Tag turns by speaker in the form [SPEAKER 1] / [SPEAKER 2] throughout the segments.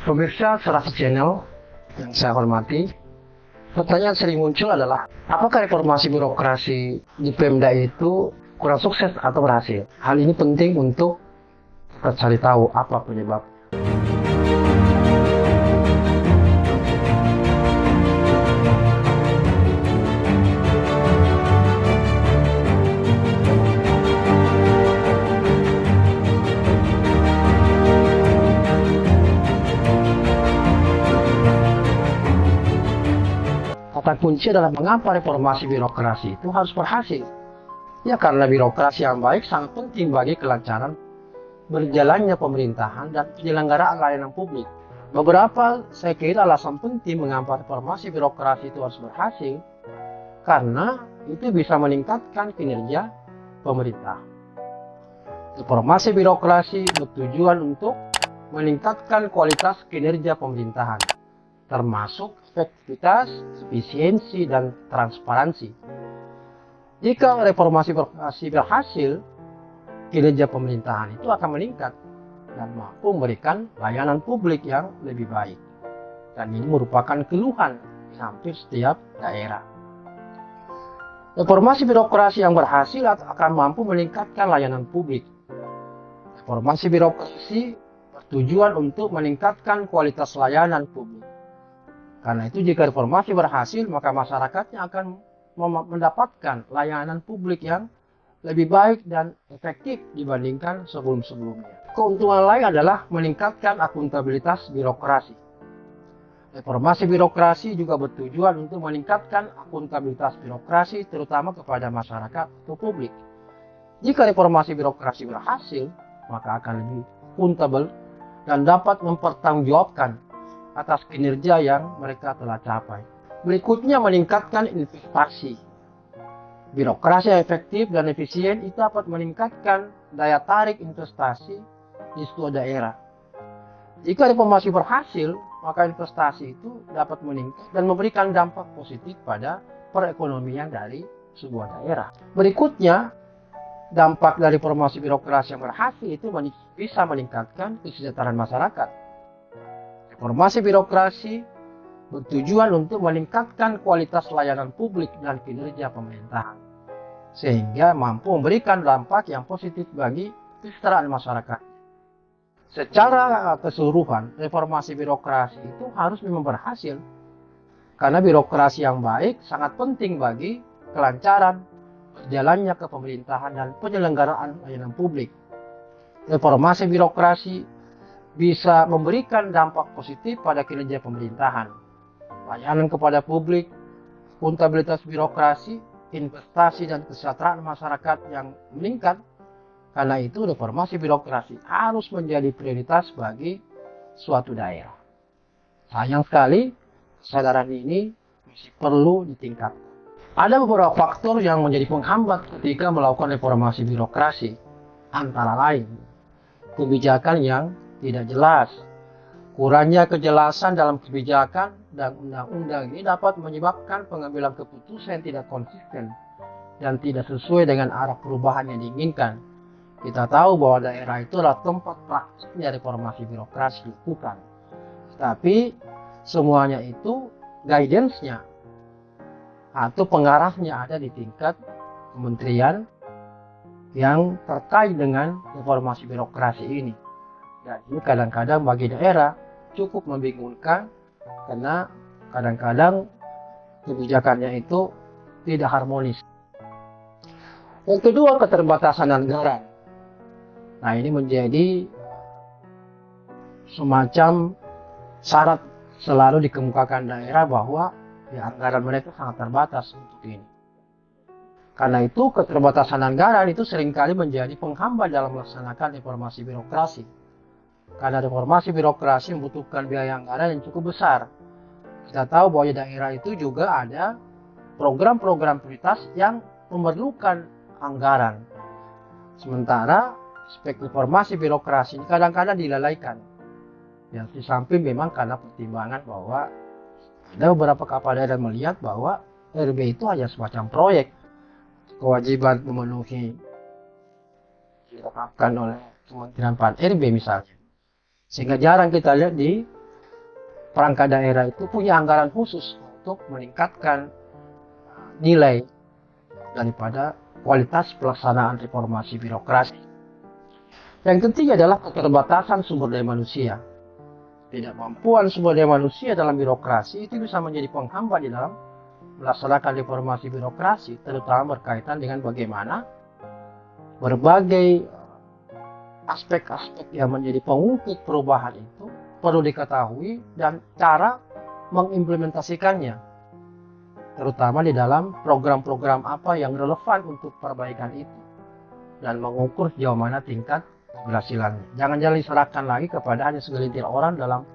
[SPEAKER 1] Pemirsa Serasa Channel yang saya hormati, pertanyaan sering muncul adalah, apakah reformasi birokrasi di Pemda itu kurang sukses atau berhasil? Hal ini penting untuk kita cari tahu apa penyebab. Kata kunci adalah mengapa reformasi birokrasi itu harus berhasil. Ya, karena birokrasi yang baik sangat penting bagi kelancaran berjalannya pemerintahan dan penyelenggaraan layanan publik. Beberapa saya kira alasan penting mengapa reformasi birokrasi itu harus berhasil, karena itu bisa meningkatkan kinerja pemerintah. Reformasi birokrasi bertujuan untuk meningkatkan kualitas kinerja pemerintahan, termasuk efektivitas, efisiensi, dan transparansi. Jika reformasi birokrasi berhasil, kinerja pemerintahan itu akan meningkat dan mampu memberikan layanan publik yang lebih baik. Dan ini merupakan keluhan hampir setiap daerah. Reformasi birokrasi yang berhasil akan mampu meningkatkan layanan publik. Reformasi birokrasi bertujuan untuk meningkatkan kualitas layanan publik. Karena itu jika reformasi berhasil, maka masyarakatnya akan mendapatkan layanan publik yang lebih baik dan efektif dibandingkan sebelum-sebelumnya. Keuntungan lain adalah meningkatkan akuntabilitas birokrasi. Reformasi birokrasi juga bertujuan untuk meningkatkan akuntabilitas birokrasi terutama kepada masyarakat atau publik. Jika reformasi birokrasi berhasil, maka akan lebih akuntabel dan dapat mempertanggungjawabkan atas kinerja yang mereka telah capai. Berikutnya, meningkatkan investasi. Birokrasi yang efektif dan efisien itu dapat meningkatkan daya tarik investasi di sebuah daerah. Jika reformasi berhasil, maka investasi itu dapat meningkat dan memberikan dampak positif pada perekonomian dari sebuah daerah. Berikutnya, dampak dari reformasi birokrasi yang berhasil itu bisa meningkatkan kesejahteraan masyarakat. Reformasi birokrasi bertujuan untuk meningkatkan kualitas layanan publik dan kinerja pemerintahan, sehingga mampu memberikan dampak yang positif bagi kesejahteraan masyarakat. Secara keseluruhan, reformasi birokrasi itu harus memang berhasil, karena birokrasi yang baik sangat penting bagi kelancaran berjalannya kepemerintahan dan penyelenggaraan layanan publik. Reformasi birokrasi bisa memberikan dampak positif pada kinerja pemerintahan, layanan kepada publik, akuntabilitas birokrasi, investasi, dan kesejahteraan masyarakat yang meningkat. Karena itu reformasi birokrasi harus menjadi prioritas bagi suatu daerah. Sayang sekali, kesadaran ini masih perlu ditingkatkan. Ada beberapa faktor yang menjadi penghambat ketika melakukan reformasi birokrasi, antara lain kebijakan yang tidak jelas. Kurangnya kejelasan dalam kebijakan dan undang-undang ini dapat menyebabkan pengambilan keputusan yang tidak konsisten dan tidak sesuai dengan arah perubahan yang diinginkan. Kita tahu bahwa daerah itu adalah tempat praktiknya reformasi birokrasi dilakukan. Tapi semuanya itu guidance-nya atau pengarahnya ada di tingkat kementerian yang terkait dengan reformasi birokrasi ini. Jadi kadang-kadang bagi daerah cukup membingungkan karena kadang-kadang kebijakannya itu tidak harmonis. Yang kedua, keterbatasan anggaran. Nah, ini menjadi semacam syarat selalu dikemukakan daerah bahwa anggaran mereka sangat terbatas untuk ini. Karena itu keterbatasan anggaran itu seringkali menjadi penghambat dalam melaksanakan reformasi birokrasi. Karena reformasi birokrasi membutuhkan biaya anggaran yang cukup besar. Kita tahu bahwa di daerah itu juga ada program-program prioritas yang memerlukan anggaran. Sementara aspek reformasi birokrasi ini kadang-kadang dilalaikan. Yang di samping memang karena pertimbangan bahwa ada beberapa kepala daerah melihat bahwa RB itu hanya semacam proyek. Kewajiban memenuhi ditetapkan oleh Kementerian PAN RB misalnya. Sehingga jarang kita lihat di perangkat daerah itu punya anggaran khusus untuk meningkatkan nilai daripada kualitas pelaksanaan reformasi birokrasi. Yang ketiga adalah keterbatasan sumber daya manusia. Ketidakmampuan sumber daya manusia dalam birokrasi itu bisa menjadi penghambat di dalam melaksanakan reformasi birokrasi, terutama berkaitan dengan bagaimana berbagai aspek-aspek yang menjadi pengungkit perubahan itu perlu diketahui dan cara mengimplementasikannya, terutama di dalam program-program apa yang relevan untuk perbaikan itu dan mengukur sejauh mana tingkat keberhasilannya. Jangan diserahkan lagi kepada hanya segelintir orang dalam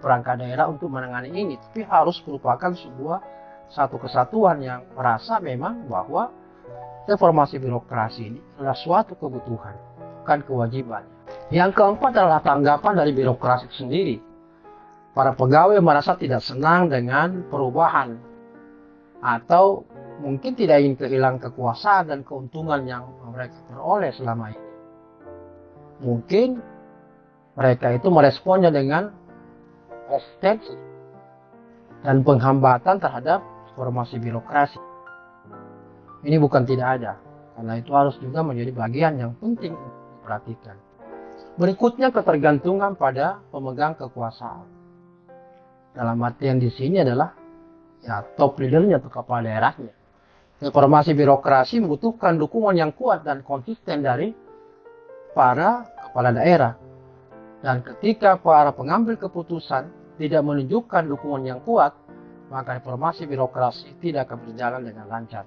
[SPEAKER 1] perangkat daerah untuk menangani ini, tapi harus merupakan sebuah satu kesatuan yang merasa memang bahwa reformasi birokrasi ini adalah suatu kebutuhan, bukan kewajiban. Yang keempat adalah tanggapan dari birokrasi itu sendiri. Para pegawai merasa tidak senang dengan perubahan atau mungkin tidak ingin kehilangan kekuasaan dan keuntungan yang mereka peroleh selama ini. Mungkin mereka itu meresponnya dengan resistensi dan penghambatan terhadap reformasi birokrasi. Ini bukan tidak ada, karena itu harus juga menjadi bagian yang penting untuk diperhatikan. Berikutnya, ketergantungan pada pemegang kekuasaan. Dalam artian di sini adalah top leadernya atau kepala daerahnya. Reformasi birokrasi membutuhkan dukungan yang kuat dan konsisten dari para kepala daerah. Dan ketika para pengambil keputusan tidak menunjukkan dukungan yang kuat, maka reformasi birokrasi tidak akan berjalan dengan lancar.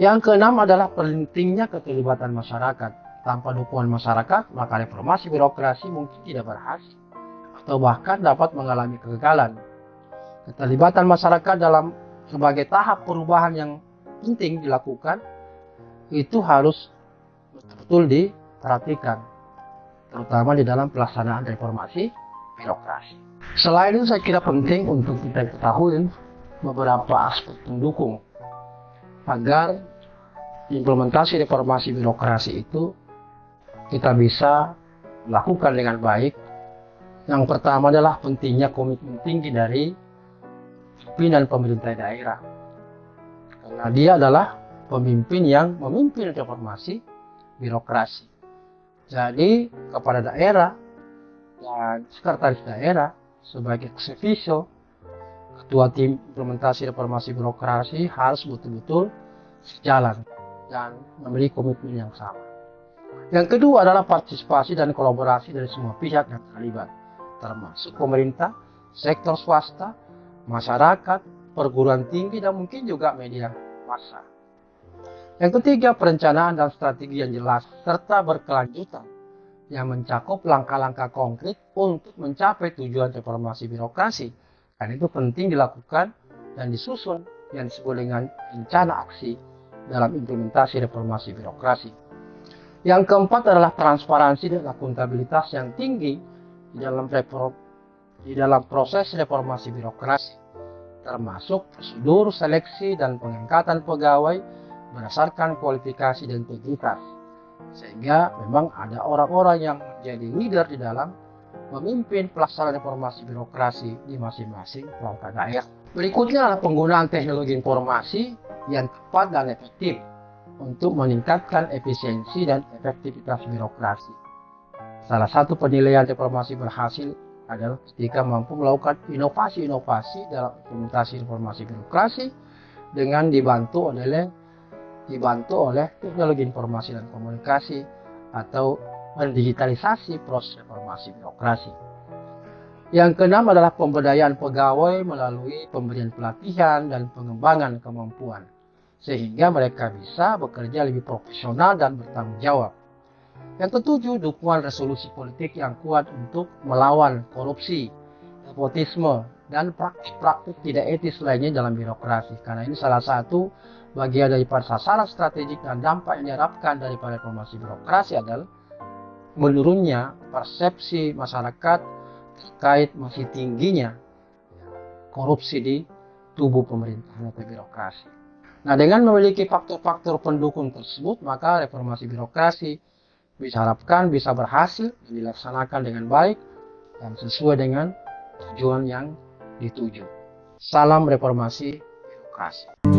[SPEAKER 1] Yang keenam adalah pentingnya keterlibatan masyarakat. Tanpa dukungan masyarakat, maka reformasi birokrasi mungkin tidak berhasil atau bahkan dapat mengalami kegagalan. Keterlibatan masyarakat dalam sebagai tahap perubahan yang penting dilakukan itu harus betul-betul diperhatikan, terutama di dalam pelaksanaan reformasi birokrasi. Selain itu, saya kira penting untuk kita ketahui beberapa aspek pendukung agar implementasi reformasi birokrasi itu kita bisa lakukan dengan baik. Yang pertama adalah pentingnya komitmen tinggi dari pimpinan pemerintah daerah, karena dia adalah pemimpin yang memimpin reformasi birokrasi. Jadi kepala daerah dan sekretaris daerah sebagai ex officio ketua tim implementasi reformasi birokrasi harus betul-betul sejalan dan memiliki komitmen yang sama. Yang kedua adalah partisipasi dan kolaborasi dari semua pihak yang terlibat, termasuk pemerintah, sektor swasta, masyarakat, perguruan tinggi, dan mungkin juga media massa. Yang ketiga, perencanaan dan strategi yang jelas serta berkelanjutan yang mencakup langkah-langkah konkret untuk mencapai tujuan reformasi birokrasi. Dan itu penting dilakukan dan disusun yang disebut dengan rencana aksi dalam implementasi reformasi birokrasi. Yang keempat adalah transparansi dan akuntabilitas yang tinggi di dalam proses reformasi birokrasi, termasuk prosedur seleksi dan pengangkatan pegawai berdasarkan kualifikasi dan integritas. Sehingga memang ada orang-orang yang menjadi leader di dalam memimpin pelaksanaan reformasi birokrasi di masing-masing perangkat daerah. Berikutnya adalah penggunaan teknologi informasi yang tepat dan efektif untuk meningkatkan efisiensi dan efektivitas birokrasi. Salah satu penilaian reformasi berhasil adalah ketika mampu melakukan inovasi-inovasi dalam implementasi reformasi birokrasi dengan dibantu oleh teknologi informasi dan komunikasi atau mendigitalisasi proses reformasi birokrasi. Yang keenam adalah pemberdayaan pegawai melalui pemberian pelatihan dan pengembangan kemampuan, sehingga mereka bisa bekerja lebih profesional dan bertanggung jawab. Yang ketujuh, dukungan resolusi politik yang kuat untuk melawan korupsi, nepotisme, dan praktik-praktik tidak etis lainnya dalam birokrasi. Karena ini salah satu bagian daripada sasaran strategik dan dampak yang diharapkan daripada reformasi birokrasi adalah menurunnya persepsi masyarakat terkait masih tingginya korupsi di tubuh pemerintahan atau birokrasi. Nah, dengan memiliki faktor-faktor pendukung tersebut, maka reformasi birokrasi diharapkan bisa berhasil dilaksanakan dengan baik dan sesuai dengan tujuan yang dituju. Salam reformasi birokrasi.